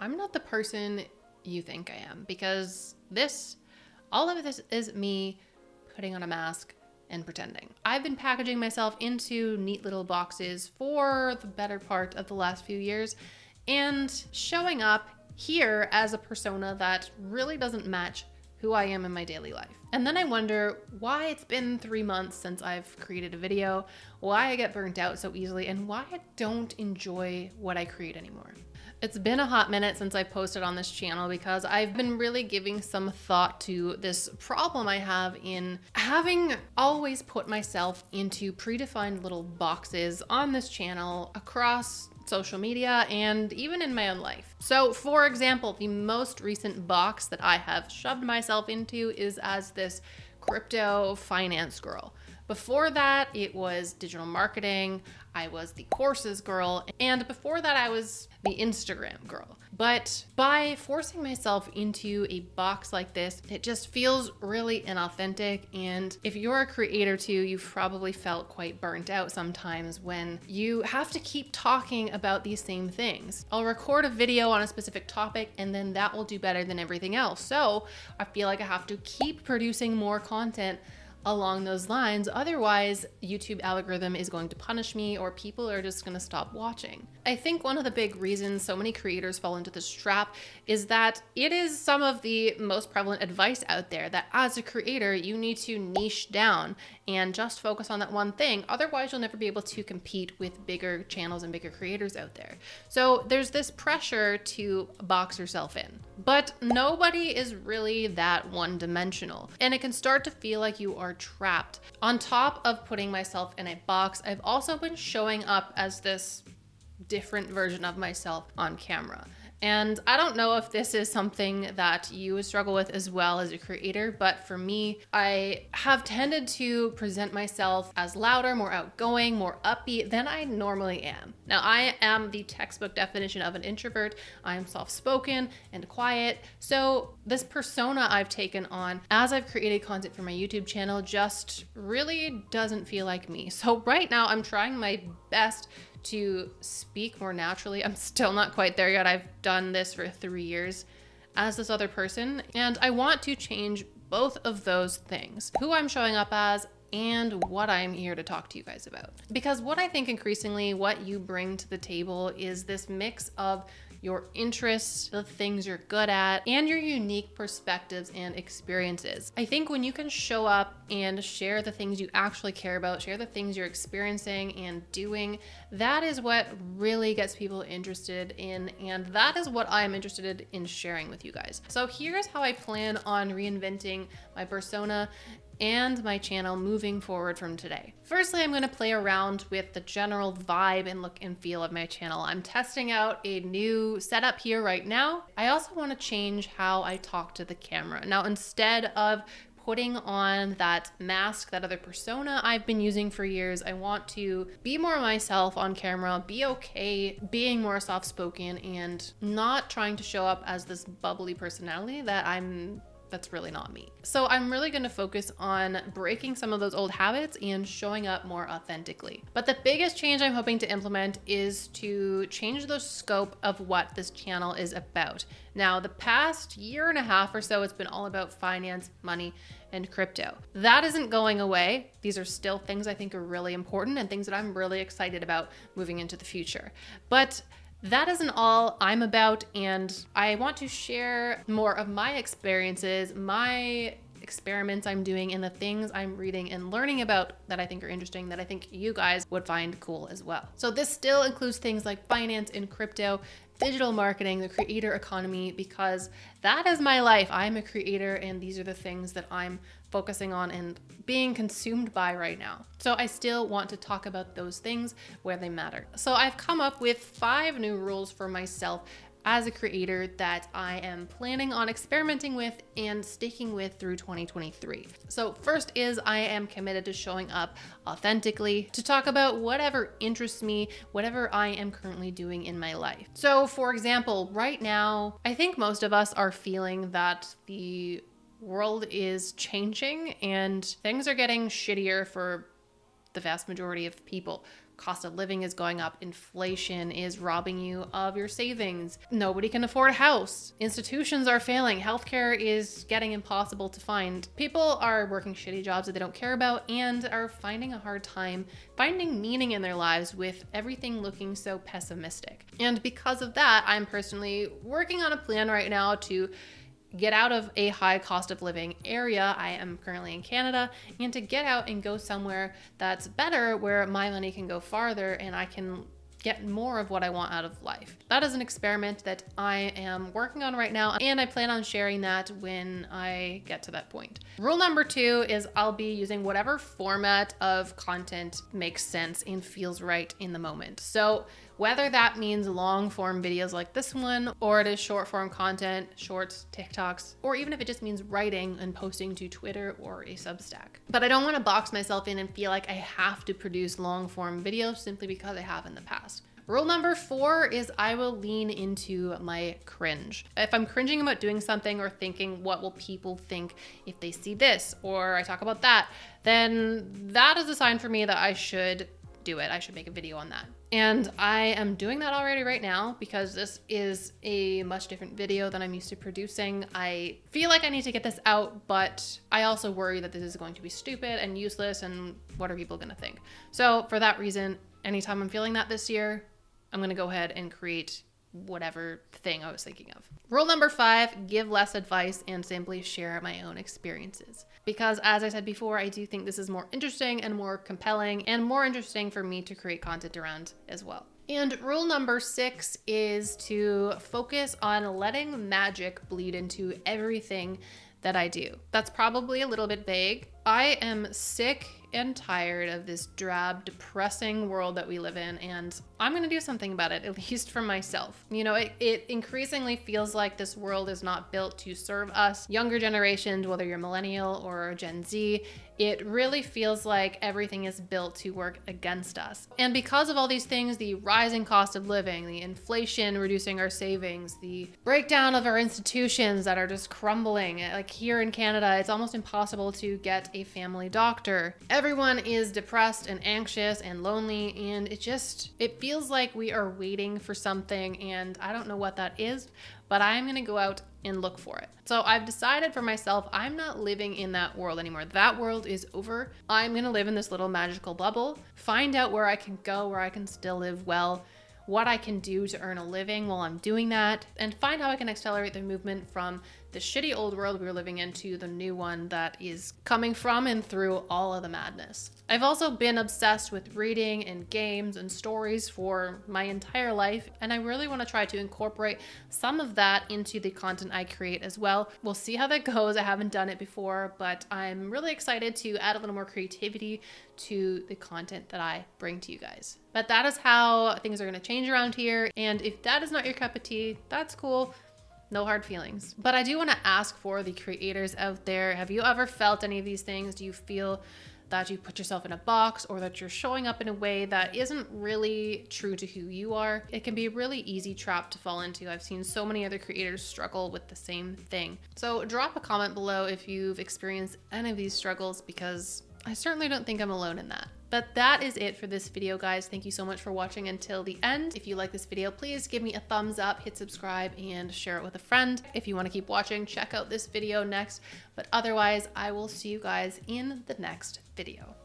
I'm not the person you think I am, because all of this is me putting on a mask and pretending. I've been packaging myself into neat little boxes for the better part of the last few years and showing up here as a persona that really doesn't match who I am in my daily life. And then I wonder why it's been 3 months since I've created a video, why I get burnt out so easily, and why I don't enjoy what I create anymore. It's been a hot minute since I've posted on this channel because I've been really giving some thought to this problem I have in having always put myself into predefined little boxes on this channel across social media and even in my own life. So for example, the most recent box that I have shoved myself into is as this crypto finance girl. Before that, it was digital marketing, I was the courses girl, and before that I was the Instagram girl. But by forcing myself into a box like this, it just feels really inauthentic. And if you're a creator too, you've probably felt quite burnt out sometimes when you have to keep talking about these same things. I'll record a video on a specific topic and then that will do better than everything else. So I feel like I have to keep producing more content along those lines. Otherwise, YouTube algorithm is going to punish me or people are just going to stop watching. I think one of the big reasons so many creators fall into this trap is that it is some of the most prevalent advice out there that as a creator, you need to niche down and just focus on that one thing. Otherwise, you'll never be able to compete with bigger channels and bigger creators out there. So there's this pressure to box yourself in, but nobody is really that one-dimensional. And it can start to feel like you are trapped. On top of putting myself in a box, I've also been showing up as this different version of myself on camera. And I don't know if this is something that you would struggle with as well as a creator, but for me, I have tended to present myself as louder, more outgoing, more upbeat than I normally am. Now, I am the textbook definition of an introvert. I am soft-spoken and quiet. So this persona I've taken on as I've created content for my YouTube channel just really doesn't feel like me. So right now, I'm trying my best to speak more naturally. I'm still not quite there yet. I've done this for 3 years as this other person, and I want to change both of those things, who I'm showing up as and what I'm here to talk to you guys about. Because what I think increasingly what you bring to the table is this mix of your interests, the things you're good at, and your unique perspectives and experiences. I think when you can show up and share the things you actually care about, share the things you're experiencing and doing, that is what really gets people interested in, and that is what I'm interested in sharing with you guys. So here's how I plan on reinventing my persona and my channel moving forward from today. Firstly, I'm going to play around with the general vibe and look and feel of my channel. I'm testing out a new setup here right now. I also want to change how I talk to the camera. Now, instead of putting on that mask, that other persona I've been using for years, I want to be more myself on camera, be okay being more soft-spoken and not trying to show up as this bubbly personality that's really not me. So I'm really going to focus on breaking some of those old habits and showing up more authentically. But the biggest change I'm hoping to implement is to change the scope of what this channel is about. Now, the past year and a half or so, it's been all about finance, money, and crypto. That isn't going away. These are still things I think are really important and things that I'm really excited about moving into the future. But that isn't all I'm about, and I want to share more of my experiences, my experiments I'm doing, and the things I'm reading and learning about that I think are interesting, that I think you guys would find cool as well. So this still includes things like finance and crypto, digital marketing, the creator economy, because that is my life. I'm a creator, and these are the things that I'm focusing on and being consumed by right now. So I still want to talk about those things where they matter. So I've come up with 5 new rules for myself as a creator that I am planning on experimenting with and sticking with through 2023. So first is I am committed to showing up authentically to talk about whatever interests me, whatever I am currently doing in my life. So for example, right now, I think most of us are feeling that the world is changing and things are getting shittier for the vast majority of people. Cost of living is going up. Inflation is robbing you of your savings. Nobody can afford a house. Institutions are failing. Healthcare is getting impossible to find. People are working shitty jobs that they don't care about and are finding a hard time finding meaning in their lives with everything looking so pessimistic. And because of that, I'm personally working on a plan right now to get out of a high cost of living area. I am currently in Canada, and to get out and go somewhere that's better, where my money can go farther and I can get more of what I want out of life. That is an experiment that I am working on right now, and I plan on sharing that when I get to that point. Rule number 2 is I'll be using whatever format of content makes sense and feels right in the moment. So whether that means long form videos like this one, or it is short form content, shorts, TikToks, or even if it just means writing and posting to Twitter or a Substack. But I don't want to box myself in and feel like I have to produce long form videos simply because I have in the past. Rule number 4 is I will lean into my cringe. If I'm cringing about doing something or thinking, what will people think if they see this, or I talk about that, then that is a sign for me that I should do it. I should make a video on that. And I am doing that already right now because this is a much different video than I'm used to producing. I feel like I need to get this out, but I also worry that this is going to be stupid and useless, and what are people going to think? So for that reason, anytime I'm feeling that this year, I'm going to go ahead and create whatever thing I was thinking of. Rule number 5, give less advice and simply share my own experiences. Because as I said before, I do think this is more interesting and more compelling and more interesting for me to create content around as well. And rule number 6 is to focus on letting magic bleed into everything that I do. That's probably a little bit vague. I am sick and tired of this drab, depressing world that we live in, and I'm gonna do something about it, at least for myself. You know, it increasingly feels like this world is not built to serve us, younger generations, whether you're millennial or Gen Z. It really feels like everything is built to work against us. And because of all these things, the rising cost of living, the inflation reducing our savings, the breakdown of our institutions that are just crumbling. Like here in Canada, it's almost impossible to get a family doctor. Everyone is depressed and anxious and lonely, and it feels like we are waiting for something, and I don't know what that is, but I'm gonna go out and look for it. So I've decided for myself, I'm not living in that world anymore. That world is over. I'm gonna live in this little magical bubble, find out where I can go, where I can still live well, what I can do to earn a living while I'm doing that, and find how I can accelerate the movement from the shitty old world we were living into the new one that is coming from and through all of the madness. I've also been obsessed with reading and games and stories for my entire life, and I really want to try to incorporate some of that into the content I create as well. We'll see how that goes. I haven't done it before, but I'm really excited to add a little more creativity to the content that I bring to you guys. But that is how things are going to change around here, and if that is not your cup of tea, that's cool. No hard feelings. But I do want to ask for the creators out there, have you ever felt any of these things? Do you feel that you put yourself in a box, or that you're showing up in a way that isn't really true to who you are? It can be a really easy trap to fall into. I've seen so many other creators struggle with the same thing. So drop a comment below if you've experienced any of these struggles, because I certainly don't think I'm alone in that. But that is it for this video, guys. Thank you so much for watching until the end. If you like this video, please give me a thumbs up, hit subscribe, and share it with a friend. If you want to keep watching, check out this video next. But otherwise, I will see you guys in the next video.